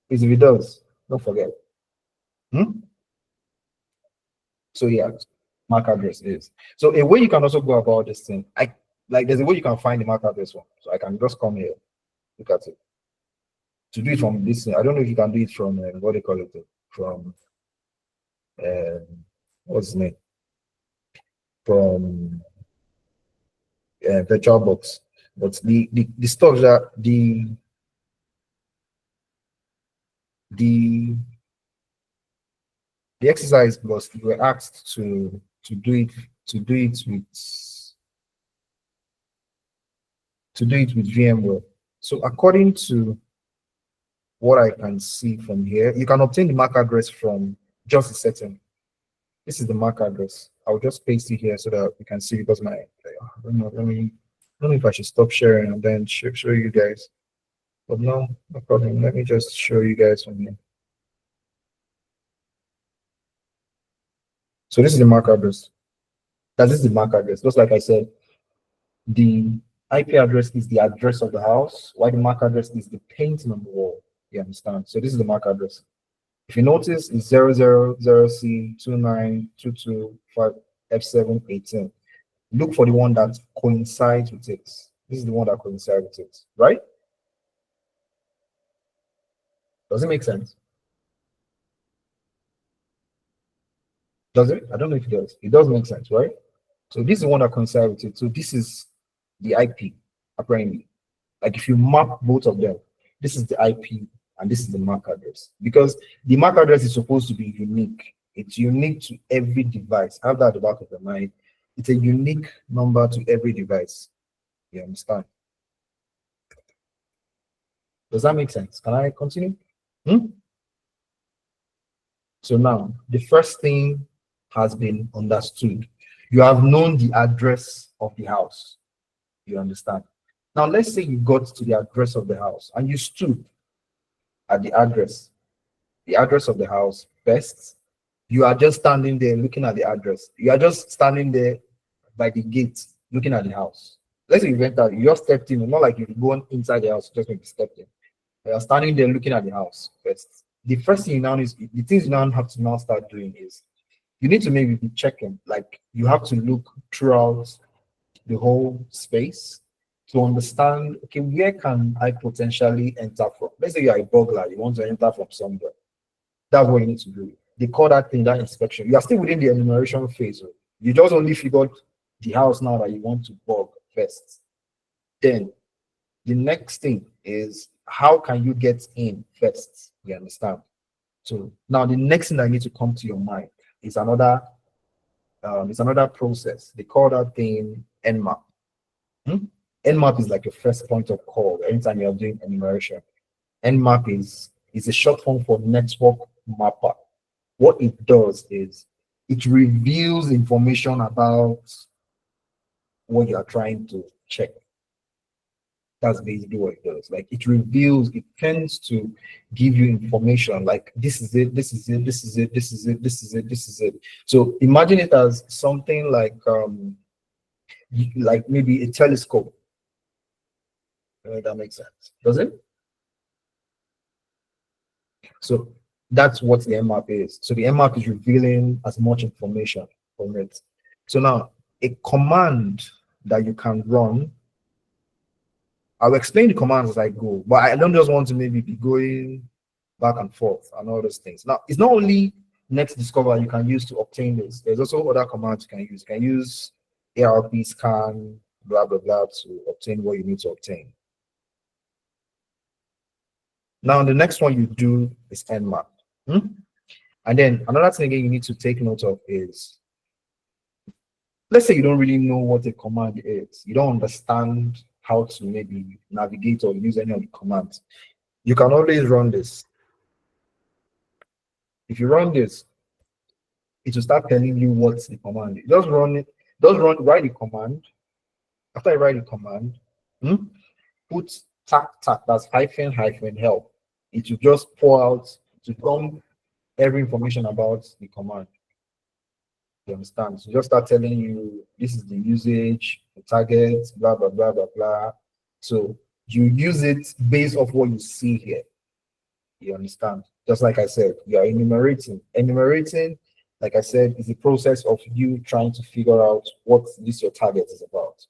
[SPEAKER 1] If it does, don't forget. So yeah, MAC address is. So a way you can also go about this thing, there's a way you can find the MAC address one. So I can just come here, look at it. To do it from this, I don't know if you can do it from what they call it, from what's his name? From VirtualBox. But the stuff that the exercise was you were asked to do it with VMware. So according to what I can see from here, you can obtain the MAC address from just the setting. This is the MAC address. I'll just paste it here so that you can see, because I don't know if I should stop sharing and then show you guys. But no problem. Let me just show you guys from here. So this is the MAC address. This is the MAC address. Just like I said, the IP address is the address of the house, while the MAC address is the painting on the wall. You understand? So this is the MAC address. If you notice, it's 000C29225F718. Look for the one that coincides with it. This is the one that coincides with it, right? Does it make sense? Does it? I don't know if it does. It does make sense, right? So this is the one that coincides with it. So this is the IP, apparently. Like if you map both of them, this is the IP and this is the MAC address. Because the MAC address is supposed to be unique. It's unique to every device. Have that at the back of your mind. It's a unique number to every device. You understand? Does that make sense? Can I continue? So now, the first thing has been understood. You have known the address of the house. You understand? Now, let's say you got to the address of the house and you stood at the address of the house first. You are just standing there looking at the address. You are just standing there by the gate looking at the house. Let's say you went out, you just stepped in, not like you go inside the house, just maybe stepped in. You are standing there looking at the house first. The first thing the things you now have to now start doing is you need to maybe be checking, like you have to look throughout the whole space to understand, okay, where can I potentially enter from? Let's say you're a burglar, you want to enter from somewhere. That's what you need to do. They call that thing that inspection. You are still within the enumeration phase. You just only figured the house now that you want to bug first. Then the next thing is, how can you get in first? You understand? So now the next thing that needs to come to your mind is another process. They call that thing Nmap. Nmap is like your first point of call anytime you're doing enumeration. Nmap is a short form for network mapper. What it does is it reveals information about what you are trying to check. That's basically what it does. Like it reveals, it tends to give you information like this is it, this is it, this is it, this is it, this is it, this is it. So imagine it as something like maybe a telescope. That makes sense. Does it? So that's what the Nmap is. So the Nmap is revealing as much information from it. So now a command that you can run, I'll explain the commands as I go, but I don't just want to maybe be going back and forth and all those things. Now, it's not only Next Discover you can use to obtain this. There's also other commands you can use. You can use ARP scan, blah, blah, blah, to obtain what you need to obtain. Now, the next one you do is Nmap. And then another thing again you need to take note of is, let's say you don't really know what a command is. You don't understand how to maybe navigate or use any of the commands. You can always run this. If you run this, it will start telling you what's the command is. Just run it, write the command. After you write the command, put tac, that's hyphen help. It will just pour out to dump every information about the command. You understand? So just start telling you this is the usage, the target, blah blah blah blah blah. So you use it based off what you see here. You understand? Just like I said, you are enumerating. Enumerating, like I said, is the process of you trying to figure out what this your target is about.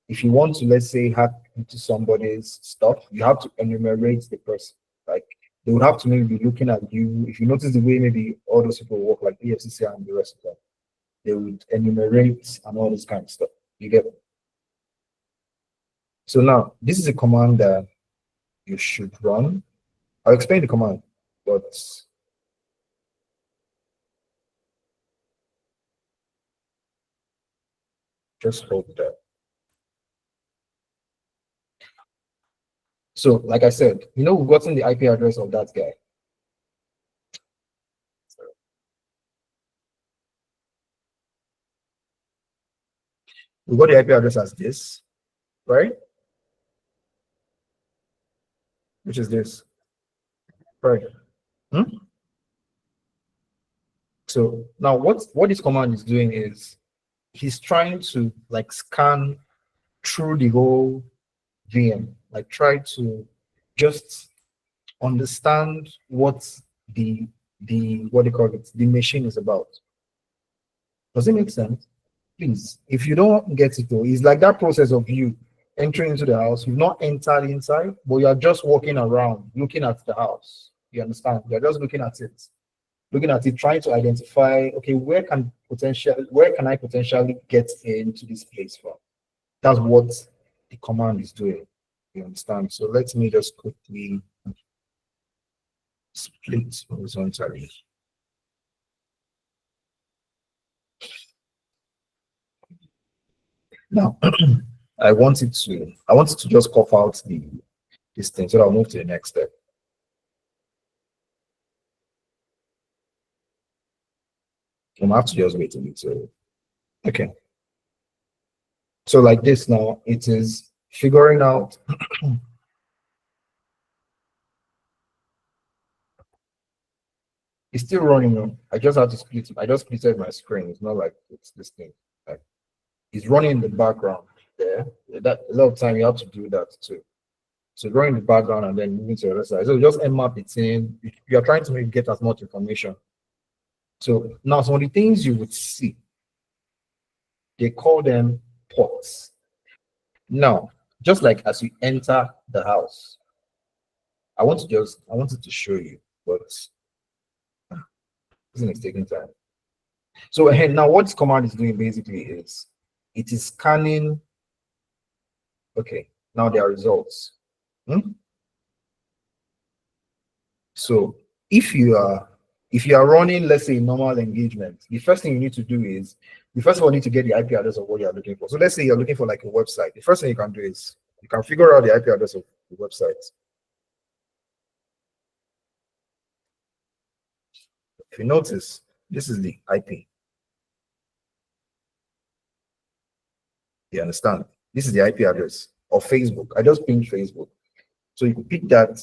[SPEAKER 1] If you want to, let's say, hack into somebody's stuff, you have to enumerate the person. Like they would have to maybe be looking at you. If you notice the way maybe all those people work, like EFCC and the rest of them, they would enumerate and all this kind of stuff. You get it? So now, this is a command that you should run. I'll explain the command, but just hold that. So, like I said, we've gotten the IP address of that guy. We got the IP address as this, right? Which is this, right? So now what this command is doing is he's trying to like scan through the whole VM, like try to just understand what the what they call it, the machine is about. Does it make sense? Please, if you don't get it though, it's like that process of you entering into the house. You've not entered inside, but you are just walking around looking at the house. You understand? You're just looking at it, trying to identify, okay, where can I potentially get into this place from? That's what the command is doing. You understand? So let me just quickly split horizontally. Now, I wanted to just cough out this thing, so I'll move to the next step. I'm gonna have to just wait a little. Okay. So like this now, it is figuring out it's still running now. I just had to split it. I just splitted my screen. It's not like it's this thing. Like it's running in the background there. That a lot of time you have to do that too. So running in the background and then moving to the other side. So just nmap it in. You are trying to maybe get as much information. So now some of the things you would see, they call them ports. Now, just like as you enter the house, I wanted to show you, but it's taking time. So now what this command is doing basically is it is scanning. Okay, now there are results. So if you are If you are running, let's say, normal engagement, the first thing you need to do is you first of all need to get the IP address of what you are looking for. So let's say you're looking for like a website. The first thing you can do is you can figure out the IP address of the website. If you notice, this is the IP. You understand? This is the IP address of Facebook. I just pinged Facebook. So you can pick that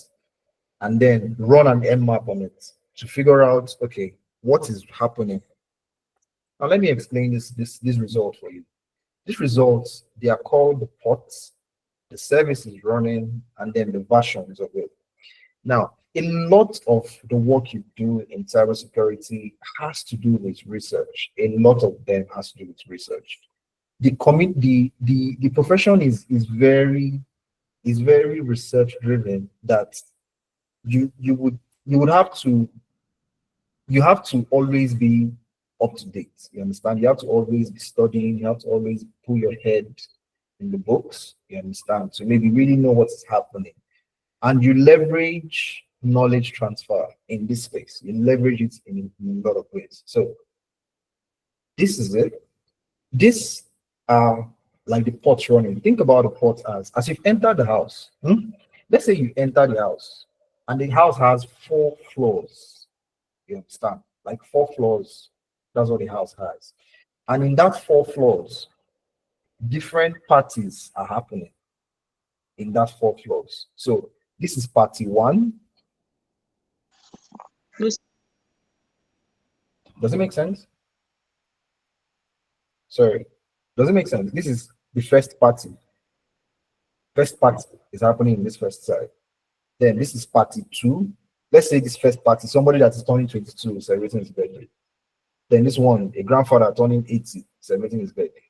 [SPEAKER 1] and then run an mmap on it to figure out, okay, what is happening. Now let me explain this result for you. These results, they are called the ports, the service is running, and then the versions of it. Now, a lot of the work you do in cybersecurity has to do with research. A lot of them has to do with research. The profession is very research driven, that you have to always be up to date. You understand? You have to always be studying, you have to always put your head in the books, you understand? So maybe really know what's happening. And you leverage knowledge transfer in this space. You leverage it in a lot of ways. So this is it. This like the ports running. Think about the port as you've entered the house. Let's say you enter the house and the house has 4 floors. You understand? Like 4 floors. That's what the house has. And in that 4 floors, different parties are happening in that 4 floors. So this is party 1.
[SPEAKER 5] Yes.
[SPEAKER 1] Does it make sense? Sorry. Does it make sense? This is the first party. First party is happening in this first side. Then this is party 2. Let's say this first party, somebody that is turning 22 is celebrating his birthday. Then this one, a grandfather turning 80 celebrating his birthday.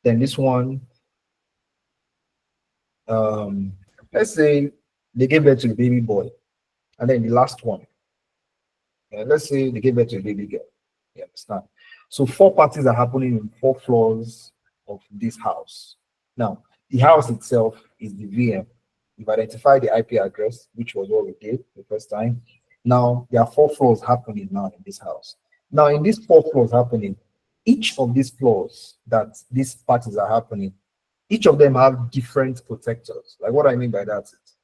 [SPEAKER 1] Then this one, let's say they gave birth to a baby boy. And then the last one, let's say they gave birth to a baby girl. You understand? So 4 parties are happening in 4 floors of this house. Now, the house itself is the VM. We've identified the IP address, which was what we did the first time. Now, there are 4 floors happening now in this house. Now, in these 4 floors happening, each of these floors that these parties are happening, each of them have different protectors. Like what I mean by that is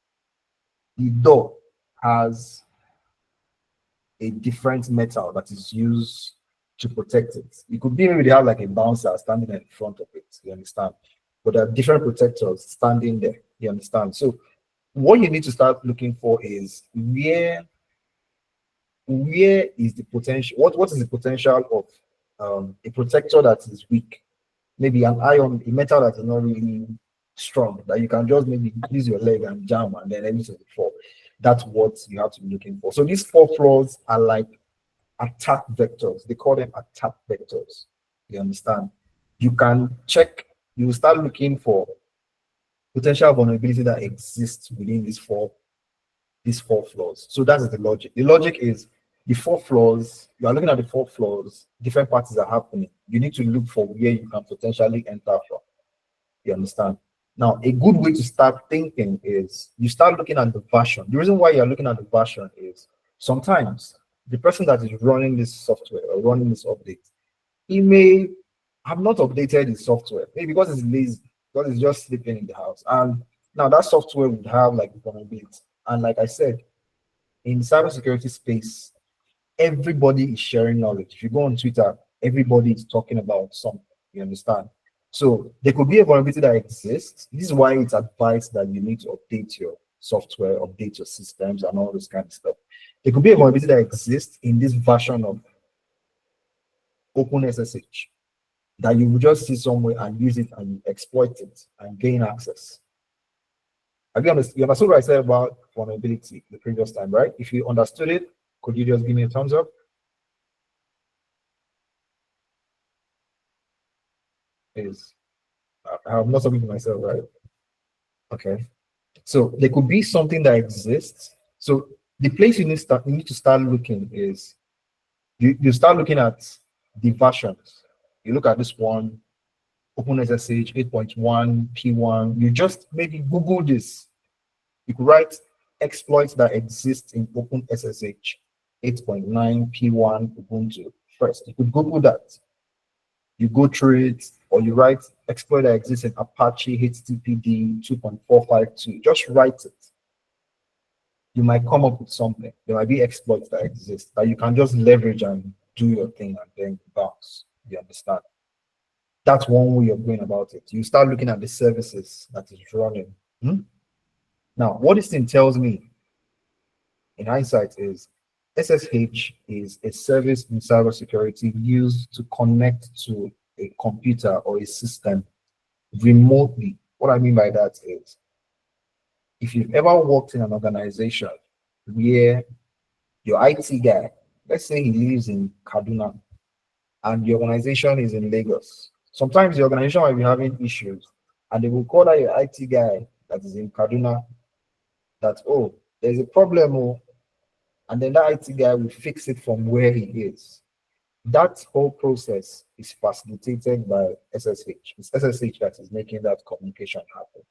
[SPEAKER 1] the door has a different metal that is used to protect it. It could be maybe they have like a bouncer standing in front of it, you understand? But there are different protectors standing there, you understand? So what you need to start looking for is where is the potential, what is the potential of a protector that is weak? Maybe an iron, a metal that is not really strong, that you can just maybe use your leg and jam and then everything will fall. That's what you have to be looking for. So these 4 floors are like attack vectors. They call them attack vectors. You understand? You can check, you will start looking for potential vulnerability that exists within these four floors. So that is the logic. The logic is the 4 floors, you are looking at the 4 floors, different parties are happening. You need to look for where you can potentially enter from. You understand? Now, a good way to start thinking is you start looking at the version. The reason why you're looking at the version is sometimes the person that is running this software or running this update, he may have not updated his software, maybe because it's lazy, because it's just sleeping in the house. And now that software would have like vulnerability. And like I said, in cybersecurity space, everybody is sharing knowledge. If you go on Twitter, everybody is talking about something. You understand? So there could be a vulnerability that exists. This is why it's advised that you need to update your software, update your systems, and all this kind of stuff. There could be a vulnerability that exists in this version of OpenSSH that you will just see somewhere and use it and exploit it and gain access. You understood what I said about vulnerability the previous time, right? If you understood it, could you just give me a thumbs up? I'm not talking to myself, right? Okay. So there could be something that exists. So the place you need to start looking is you start looking at the versions. You look at this one, OpenSSH 8.1 P1. You just maybe Google this. You could write exploits that exist in OpenSSH 8.9 P1 Ubuntu first. You could Google that. You go through it, or you write exploit that exists in Apache HTTPD 2.452. Just write it. You might come up with something. There might be exploits that exist that you can just leverage and do your thing and then bounce. You understand? That's one way of going about it. You start looking at the services that is running. Now, what this thing tells me in hindsight is SSH is a service in cybersecurity used to connect to a computer or a system remotely. What I mean by that is, if you've ever worked in an organization where your IT guy, let's say he lives in Kaduna and the organization is in Lagos, sometimes the organization might be having issues and they will call out your IT guy that is in Kaduna that, oh, there's a problem, oh, and then that IT guy will fix it from where he is. That whole process is facilitated by SSH. It's SSH that is making that communication happen.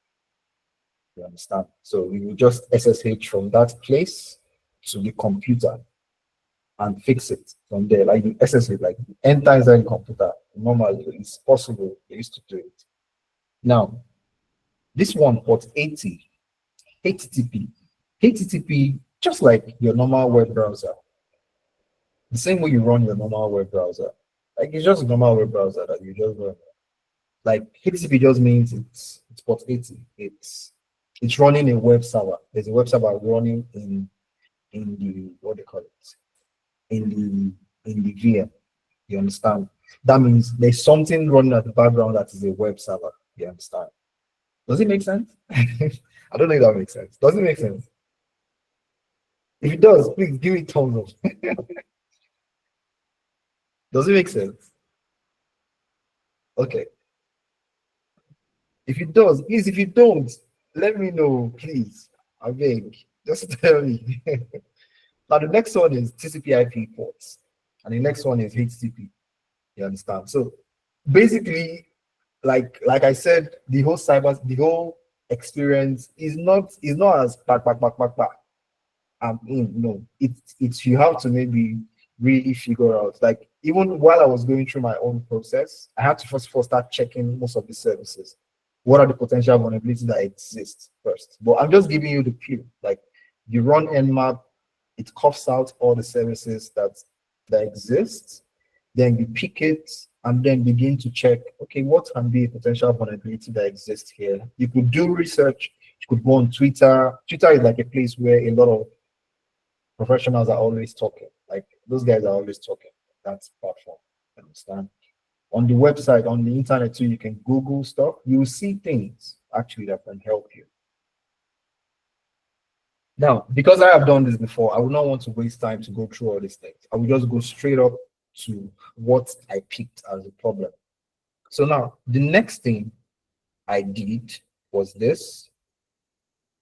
[SPEAKER 1] You understand? So you will just SSH from that place to the computer and fix it from there. Like you SSH, like enter inside the computer. Normally, it's possible. They used to do it. Now, this one, port 80, HTTP. HTTP, just like your normal web browser. The same way you run your normal web browser. Like it's just a normal web browser that you just run. Like HTTP just means it's port 80. It's running a web server. There's a web server running in the, what they call it, in the VM. You understand? That means there's something running at the background that is a web server. You understand? Does it make sense? I don't know if that makes sense. Does it make sense? If it does, please give me a thumbs up. Does it make sense? Okay. If it does, please, if you don't, let me know, please. I beg. Just tell me. Now, the next one is TCP/IP ports, and the next one is HTTP. You understand? So basically, like I said, the whole experience is not as back. No, it's you have to maybe really figure out. Like even while I was going through my own process, I had to first of all start checking most of the services. What are the potential vulnerabilities that exist first? But I'm just giving you the clue. Like you run Nmap, it coughs out all the services that exist. Then you pick it and then begin to check, okay, what can be a potential vulnerability that exists here? You could do research. You could go on Twitter. Twitter is like a place where a lot of professionals are always talking. Like those guys are always talking. That's platform. Understand? On the website, on the internet too, you can Google stuff. You will see things actually that can help you. Now, because I have done this before, I would not want to waste time to go through all these things. I will just go straight up to what I picked as a problem. So now, the next thing I did was this.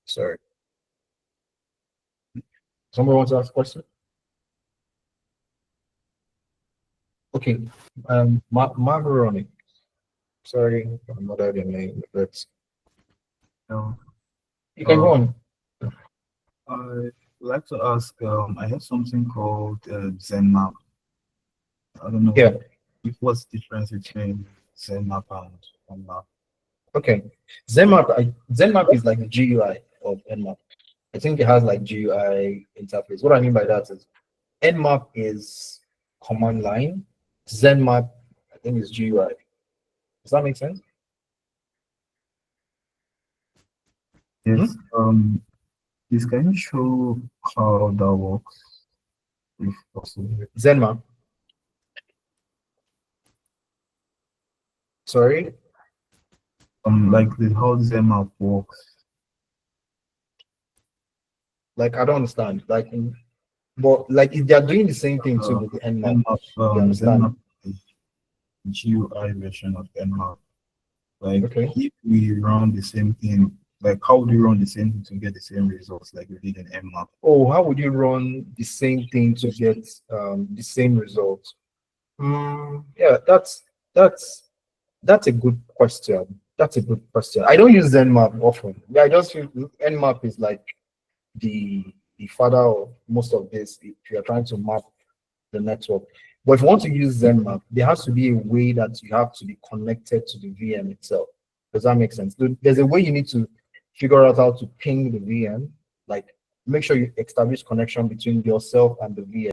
[SPEAKER 1] Sorry. Somebody wants to ask a question? Okay. Macaroni. Sorry, I'm not out your name, but
[SPEAKER 6] No.
[SPEAKER 1] you can go on.
[SPEAKER 6] I'd like to ask, I have something called ZenMap. I don't know
[SPEAKER 1] Yeah.
[SPEAKER 6] what's the difference between ZenMap and Nmap.
[SPEAKER 1] Okay. ZenMap is like the GUI of Nmap. I think it has like GUI interface. What I mean by that is Nmap is command line. ZenMap, I think, is GUI. Does that make sense?
[SPEAKER 6] Yes. Please can you show how that works, if possible?
[SPEAKER 1] ZenMap. Sorry.
[SPEAKER 6] Like how ZenMap works.
[SPEAKER 1] Like I don't understand. Like, but like if they are doing the same thing too with the Nmap. You understand?
[SPEAKER 6] ZenMap is GUI version of Nmap. Like
[SPEAKER 1] Okay.
[SPEAKER 6] if we run the same thing, like how would you run the same thing to get the same results like we did in Nmap?
[SPEAKER 1] Oh, how would you run the same thing to get the same result? Yeah, that's a good question. That's a good question. I don't use Zenmap often. Yeah, I just feel Nmap is like the father of most of this if you're trying to map the network. But if you want to use Zenmap, there has to be a way that you have to be connected to the VM itself. Does that make sense? There's a way you need to figure out how to ping the VM, like make sure you establish connection between yourself and the VM.